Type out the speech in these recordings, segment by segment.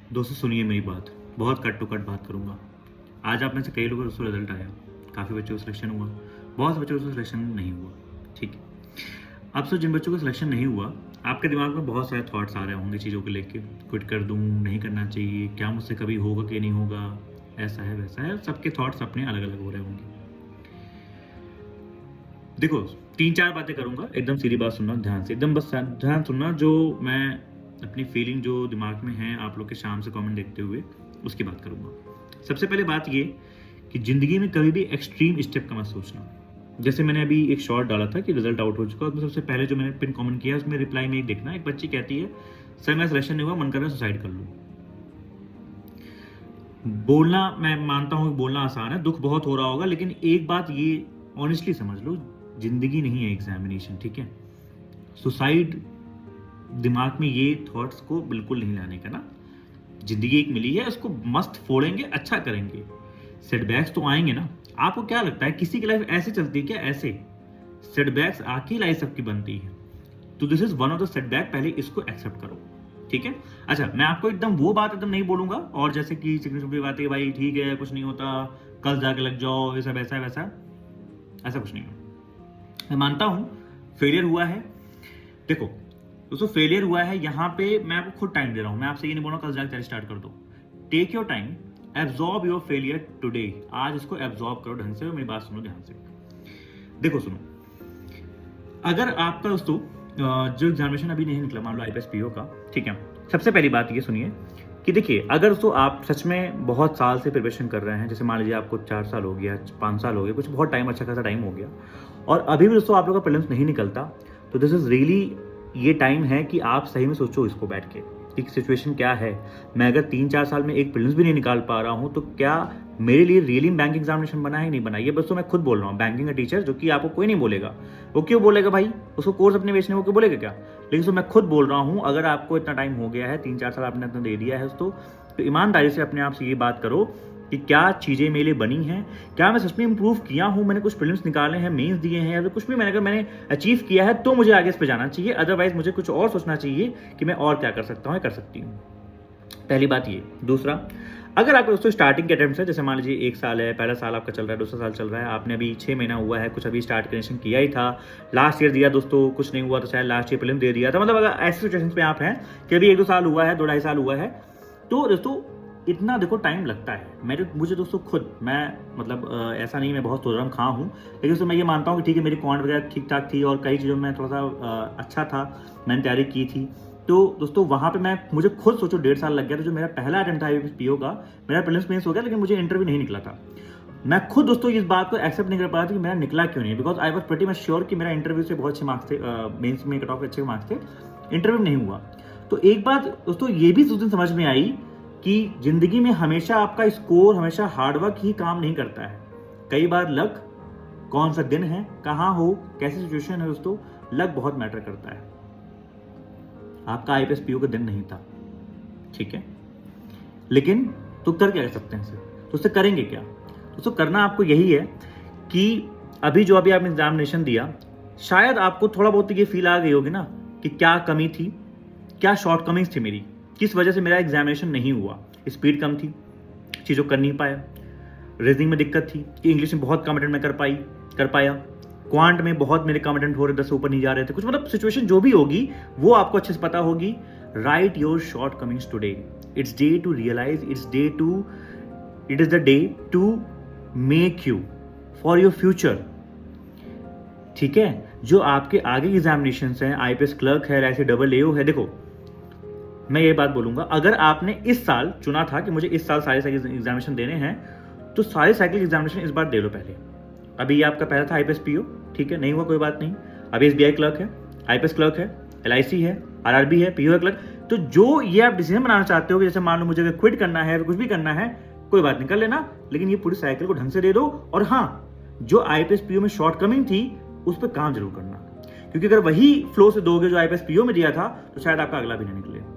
दोस्तों सुनिए मेरी बात, बहुत कट टू कट बात करूँगा। आज आप में से कई लोगों का दोस्तों रिजल्ट आया, काफ़ी बच्चों का सिलेक्शन हुआ, बहुत से बच्चों का सिलेक्शन नहीं हुआ, ठीक है। अब से जिन बच्चों का सिलेक्शन नहीं हुआ, आपके दिमाग में बहुत सारे थॉट्स आ रहे होंगे चीज़ों को लेके, क्विट कर दूँ, नहीं करना चाहिए, क्या मुझसे कभी होगा कि नहीं होगा, ऐसा है वैसा है, सबके थॉट्स अपने अलग अलग हो रहे होंगे। देखो 3-4 बातें करूँगा, एकदम सीधी बात सुनना ध्यान से, एकदम बस ध्यान सुनना, जो मैं अपनी फीलिंग जो दिमाग में है आप लोग के शाम से कमेंट देखते हुए उसकी बात करूँगा। सबसे पहले बात ये कि ज़िंदगी में कभी भी एक्सट्रीम स्टेप का मत सोचना। जैसे मैंने अभी एक शॉर्ट डाला था कि रिजल्ट आउट हो चुका है, उसमें सबसे पहले जो मैंने पिन कमेंट किया उसमें रिप्लाई में एक देखना, एक बच्ची कहती है सर मैं सिलेक्शन नहीं हुआ, मन कर रहा है सुसाइड कर लूँ। बोलना मैं मानता हूँ बोलना आसान है, दुख बहुत हो रहा होगा, लेकिन एक बात ये ऑनेस्टली समझ लो, जिंदगी नहीं है एग्जामिनेशन, ठीक है। सुसाइड दिमाग में ये थॉट्स को बिल्कुल नहीं लाने का ना। जिंदगी एक मिली है, उसको मस्त फोड़ेंगे, अच्छा करेंगे। सेटबैक्स तो आएंगे ना। आपको क्या लगता है किसी की लाइफ ऐसे चलती है क्या? ऐसे सेटबैक्स आके लाइफ सबकी बनती है। तो this is one of the setback, पहले इसको एक्सेप्ट करो, ठीक है। अच्छा, मैं आपको एकदम वो बात एकदम नहीं बोलूंगा और जैसे कि सिग्निफिकेंट बात है भाई ठीक है कुछ नहीं होता, कल जाके लग जाओ, ये सब ऐसा है वैसा, ऐसा कुछ नहीं है। मैं मानता हूं फेलियर हुआ है। देखो दोस्तों, फेलियर हुआ है, यहाँ पे मैं आपको खुद टाइम दे रहा हूं। मैं आपसे ये नहीं बोल रहा कल जाके स्टार्ट कर दो। Take your time, absorb your failure today. आज इसको एब्जॉर्ब करो ढंग से और मेरी बात सुनो ध्यान से। देखो सुनो, अगर आपका दोस्तों जो एग्जामिनेशन अभी नहीं निकला, मान लो आईपीएस पीओ का, ठीक है, सबसे पहली बात ये सुनिए कि देखिए अगर दोस्तों आप सच में बहुत साल से प्रिपरेशन कर रहे हैं, जैसे मान लीजिए आपको 4 साल हो गया, 5 साल हो गया, कुछ बहुत टाइम, अच्छा खासा टाइम हो गया, और अभी भी दोस्तों आप लोग का प्रीलिम्स नहीं निकलता, तो दिस इज रियली ये टाइम है कि आप सही में सोचो इसको बैठ के कि सिचुएशन क्या है। मैं अगर 3-4 साल में एक प्रीलिम्स भी नहीं निकाल पा रहा हूँ तो क्या मेरे लिए रियली बैंक एग्जामिनेशन बना है नहीं बना? ये बस तो मैं खुद बोल रहा हूँ, बैंकिंग का टीचर जो कि आपको कोई नहीं बोलेगा। वो क्यों बोलेगा भाई? उसको कोर्स अपने बेचने वो क्यों बोलेगा क्या? लेकिन तो मैं खुद बोल रहा हूँ, अगर आपको इतना टाइम हो गया है, 3-4 साल आपने इतना दे दिया है तो ईमानदारी से अपने आप से ये बात करो कि क्या चीज़ें मेरे लिए बनी हैं, क्या मैं सच में इंप्रूव किया हूँ, मैंने कुछ प्रीलिम्स निकाले हैं, मेंस दिए हैं, या तो कुछ भी मैंने अगर मैंने अचीव किया है तो मुझे आगे इस पे जाना चाहिए। अदरवाइज मुझे कुछ और सोचना चाहिए कि मैं और क्या कर सकता हूँ या कर सकती हूँ। पहली बात ये। दूसरा, अगर आपका दोस्तों स्टार्टिंग के अटेम्प्ट है, जैसे मान लीजिए 1 साल है, पहला साल आपका चल रहा है, दूसरा साल चल रहा है, आपने अभी 6 महीना हुआ है, कुछ अभी स्टार्ट क्रिएशन किया ही था, लास्ट ईयर दिया दोस्तों, कुछ नहीं हुआ तो शायद लास्ट ईयर प्रीलिम दे दिया था, मतलब अगर ऐसी सिचुएशन पे आप हैं कि अभी 1-2 साल हुआ है, 2-2.5 साल हुआ है, तो दोस्तों इतना देखो टाइम लगता है। मुझे दोस्तों खुद, मैं मतलब ऐसा नहीं मैं बहुत सोचरम खा हूँ, लेकिन दोस्तों मैं ये मानता हूँ कि ठीक है मेरी क्वांट वगैरह ठीक ठाक थी और कई चीज़ों में थोड़ा सा अच्छा था, मैंने तैयारी की थी। तो दोस्तों वहाँ पे मुझे खुद सोचो 1.5 साल लग गया था। जो मेरा पहला अटेम्प्ट था आईपीएस पीओ का, मेरा प्रीलिम्स मेंस हो गया लेकिन मुझे इंटरव्यू नहीं निकला था। मैं खुद दोस्तों इस बात को एक्सेप्ट नहीं कर पा रहा था कि मेरा निकला क्यों नहीं, because I was pretty much sure कि मेरा इंटरव्यू से बहुत अच्छे मार्क्स थे, मेंस में कट ऑफ अच्छे मार्क्स थे, इंटरव्यू नहीं हुआ। तो एक बात दोस्तों ये भी उस दिन समझ में आई कि जिंदगी में हमेशा आपका स्कोर, हमेशा हार्डवर्क ही काम नहीं करता है। कई बार लक, कौन सा दिन है, कहाँ हो, कैसी सिचुएशन है दोस्तों, लक बहुत मैटर करता है। आपका आईपीएस पीओ का दिन नहीं था, ठीक है, लेकिन तो कर क्या कर सकते हैं इसे? तो उससे करेंगे क्या? दोस्तों करना आपको यही है कि अभी आपने एग्जामिनेशन दिया, शायद आपको थोड़ा बहुत ये फील आ गई होगी ना कि क्या कमी थी, क्या शॉर्टकमिंग्स थी मेरी, किस वजह से मेरा एग्जामिनेशन नहीं हुआ। स्पीड कम थी, चीज़ों कर नहीं पाया, रीजनिंग में दिक्कत थी कि इंग्लिश में बहुत कॉम्पिटेंट मैं कर पाया, क्वांट में बहुत मेरे कॉम्पिटेंट हो रहे, 10 से ऊपर नहीं जा रहे थे, कुछ मतलब सिचुएशन जो भी होगी वो आपको अच्छे से पता होगी। Write your shortcomings today, it's day to realise, it is the day to make you for your future, ठीक है। जो आपके आगे एग्जामिनेशन हैं, आईपीएस क्लर्क है, ऐसे AA है, देखो मैं ये बात बोलूंगा, अगर आपने इस साल चुना था कि मुझे इस साल सारे साइकिल एग्जामिनेशन देने हैं, तो सारे साइकिल एग्जामिनेशन इस बार दे लो पहले। अभी ये आपका पहला था आईपीएस पीओ, ठीक है, नहीं हुआ कोई बात नहीं, अभी एसबीआई क्लर्क है, आईपीएस क्लर्क है, एलआईसी है, आरआरबी है, पीओ क्लर्क। तो जो ये आप डिसीजन बनाना चाहते हो कि जैसे मान लो मुझे अगर क्विट करना है, कुछ भी करना है, कोई बात नहीं कर लेना, लेकिन ये पूरी साइकिल को ढंग से दे दो। और हाँ, जो आईपीएस पीओ में शॉर्टकमिंग थी उस पर काम जरूर करना, क्योंकि अगर वही फ्लो से दोगे जो आईपीएस पीओ में दिया था तो शायद आपका अगला भी नहीं निकले।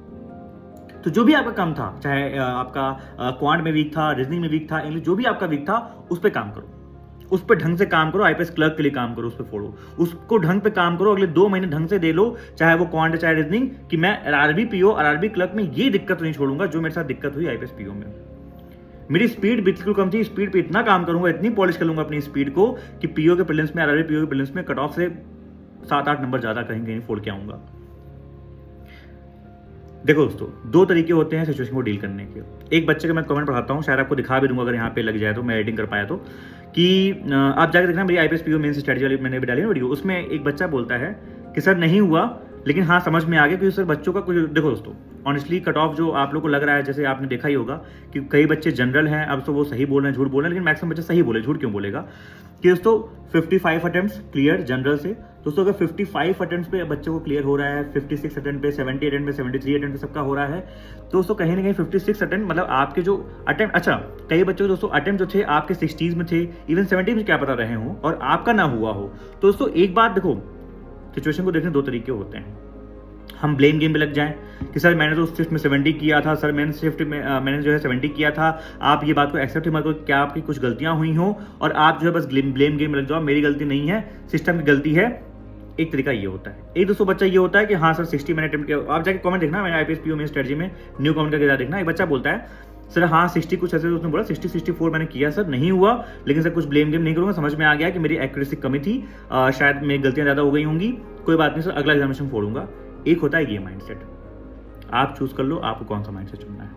तो जो भी आपका कम था, चाहे आपका क्वांट में वीक था, रीजनिंग में वीक था, इंग्लिश जो भी आपका वीक था, उस पर काम करो। उस पर ढंग से काम करो, आईपीएस क्लर्क के लिए काम करो, उस पर फोड़ो, उसको ढंग पे काम करो, अगले 2 महीने ढंग से दे लो, चाहे वो क्वांट चाहे रीजनिंग, कि मैं आरआरबी पीओ आरआरबी क्लर्क में ये दिक्कत नहीं छोड़ूंगा जो मेरे साथ दिक्कत हुई आईपीएस पीओ में। मेरी स्पीड बिल्कुल कम थी, स्पीड पे इतना काम करूंगा, इतनी पॉलिश कर लूंगा अपनी स्पीड को कि पीओ के प्रीलिम्स में, आरआरबी पीओ के प्रीलिम्स में कट ऑफ से 7-8 नंबर ज्यादा कहीं कहीं फोड़ के आऊंगा। देखो दोस्तों, 2 तरीके होते हैं सिचुएशन को डील करने के। एक बच्चे का मैं कमेंट पढ़ाता हूँ, शायद आपको दिखा भी दूंगा अगर यहाँ पे लग जाए तो, मैं एडिटिंग कर पाया तो, कि आप जाकर देखना मेरी आईपीएस पीओ मेन स्ट्रेटजी वाली मैंने भी डाली है वीडियो, उसमें एक बच्चा बोलता है कि सर नहीं हुआ, लेकिन हाँ समझ में आ गया क्योंकि सर बच्चों का कुछ, देखो दोस्तों ऑनेस्टली कट ऑफ जो आप लोग को लग रहा है, जैसे आपने देखा ही होगा कि कई बच्चे जनरल हैं, अब तो वो सही बोल रहे हैं, झूठ बोल रहे हैं, लेकिन मैक्सिमम बच्चे सही बोले, झूठ क्यों बोलेगा, कि दोस्तों 55 अटेम्प्ट्स क्लियर जनरल से। दोस्तों अगर 55 अटेम्प्ट्स पे बच्चों को क्लियर हो रहा है, 56 अटेम्प्ट पे, 70 अटेम्प्ट पे, 73 अटेम्प्ट पे सबका हो रहा है, तो दोस्तों कहीं ना कहीं 56 अटेम्प्ट मतलब आपके जो अटेम्प्ट, अच्छा कई बच्चों के दोस्तों अटेम्प्ट जो थे आपके 60s में थे, इवन 70 में क्या पता रहे हो और आपका ना हुआ हो। तो दोस्तों एक बात देखो, सिचुएशन को देखने 2 तरीके होते हैं। हम ब्लेम गेम में लग जाएं कि सर मैंने तो उस शिफ्ट में 70 किया था, सर मैंने शिफ्ट में मैंने जो है 70 किया था, आप ये बात को एक्सेप्ट ही मत करो, क्या आपकी कुछ गलतियां हुई हो और आप जो है बस ब्लेम गेम में लग जाओ, मेरी गलती नहीं है, सिस्टम की गलती है। एक तरीका ये होता है। एक दोस्तों बच्चा ये होता है कि हाँ सर 60 मैंने अटेम्प्ट किया, आप जाके कमेंट देखना, मैंने आईपीएस पीओ में स्ट्रेटजी में न्यू कमेंट करके देखना, एक बच्चा बोलता है सर हाँ 60 कुछ ऐसे, उसने बोला 60-64 मैंने किया सर, नहीं हुआ, लेकिन सर कुछ ब्लेम गेम नहीं करूंगा, समझ में आ गया कि मेरी एक्यूरेसी कमी थी, शायद मेरी गलतियां ज्यादा हो गई होंगी, कोई बात नहीं सर अगला एग्जामिनेशन फोड़ूंगा। एक होता है ये माइंडसेट, आप चूज कर लो आपको कौन सा माइंडसेट चुनना है।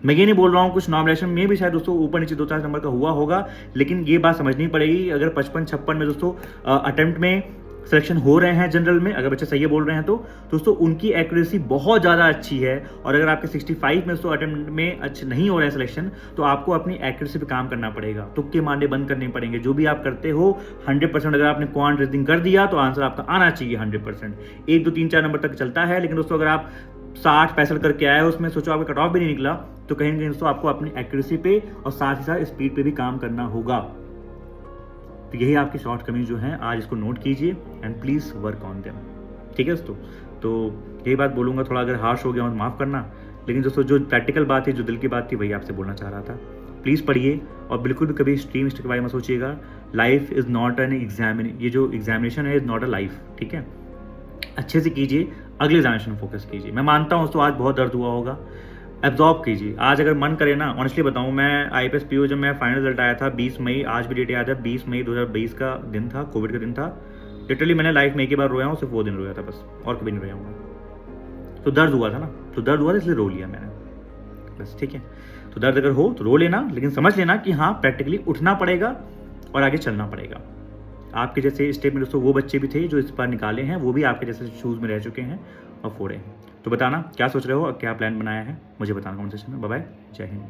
मैं ये नहीं बोल रहा हूँ कुछ नॉमिनेशन में भी शायद दोस्तों ऊपर नीचे 2-4 नंबर का हुआ होगा, लेकिन ये बात समझनी पड़ेगी, अगर 55-56 में दोस्तों अटेम्प्ट में सिलेक्शन हो रहे हैं जनरल में, अगर बच्चे सही बोल रहे हैं तो दोस्तों उनकी एक्यूरेसी बहुत ज़्यादा अच्छी है, और अगर आपके 65 में दोस्तों अटेम्प्ट में अच्छे नहीं हो रहे हैं सिलेक्शन, तो आपको अपनी एक्यूरेसी पे काम करना पड़ेगा, तुक्के मारने बंद करने पड़ेंगे। जो भी आप करते हो 100%, अगर आपने क्वांट रीजनिंग कर दिया तो आंसर आपका आना चाहिए 100%। 1, 2, 3, 4 नंबर तक चलता है, लेकिन दोस्तों अगर आप 60-65 करके आए उसमें सोचो आपका कट ऑफ भी नहीं निकला, तो कहीं ना कहीं दोस्तों आपको अपनी एक्यूरेसी पे और साथ ही साथ स्पीड पे भी काम करना होगा। तो यही आपकी शॉर्ट कमी जो है, आज इसको नोट कीजिए and please work on them, ठीक है दोस्तों। तो यही बात बोलूंगा, थोड़ा अगर हार्श हो गया हो माफ करना, लेकिन दोस्तों जो प्रैक्टिकल बात थी, जो दिल की बात थी, वही आपसे बोलना चाह रहा था। प्लीज पढ़िए और बिल्कुल भी कभी स्ट्रीम के बारे में सोचिएगा। Life is not an examination, ये जो एग्जामिनेशन है इज नॉट अ लाइफ, ठीक है। अच्छे से कीजिए, अगले एग्जामिनेशन फोकस कीजिए। मैं मानता हूँ दोस्तों आज बहुत दर्द हुआ होगा, एब्जॉर्ब कीजिए। आज अगर मन करे ना, ऑनेस्टली बताऊं, मैं आईपीएस पीओ जब मैं फाइनल रिजल्ट आया था 20 मई, आज भी डेट याद है, 20 मई 2020 का दिन था, कोविड का दिन था। लिटरली मैंने लाइफ में एक ही बार रोया हूँ, सिर्फ वो दिन रोया था बस, और कभी नहीं रोया हूँ। तो दर्द हुआ था ना, तो दर्द हुआ था इसलिए रो लिया मैंने बस, ठीक है। तो दर्द अगर हो तो रो लेना, लेकिन समझ लेना कि हाँ प्रैक्टिकली उठना पड़ेगा और आगे चलना पड़ेगा। आपके जैसे स्टेप में दोस्तों वो बच्चे भी थे जो इस बार निकाले हैं, वो भी आपके जैसे शूज़ में रह चुके हैं और फोड़े हैं। तो बताना क्या सोच रहे हो और क्या प्लान बनाया है, मुझे बताना कमेंट सेक्शन में। बाय बाय, जय हिंद।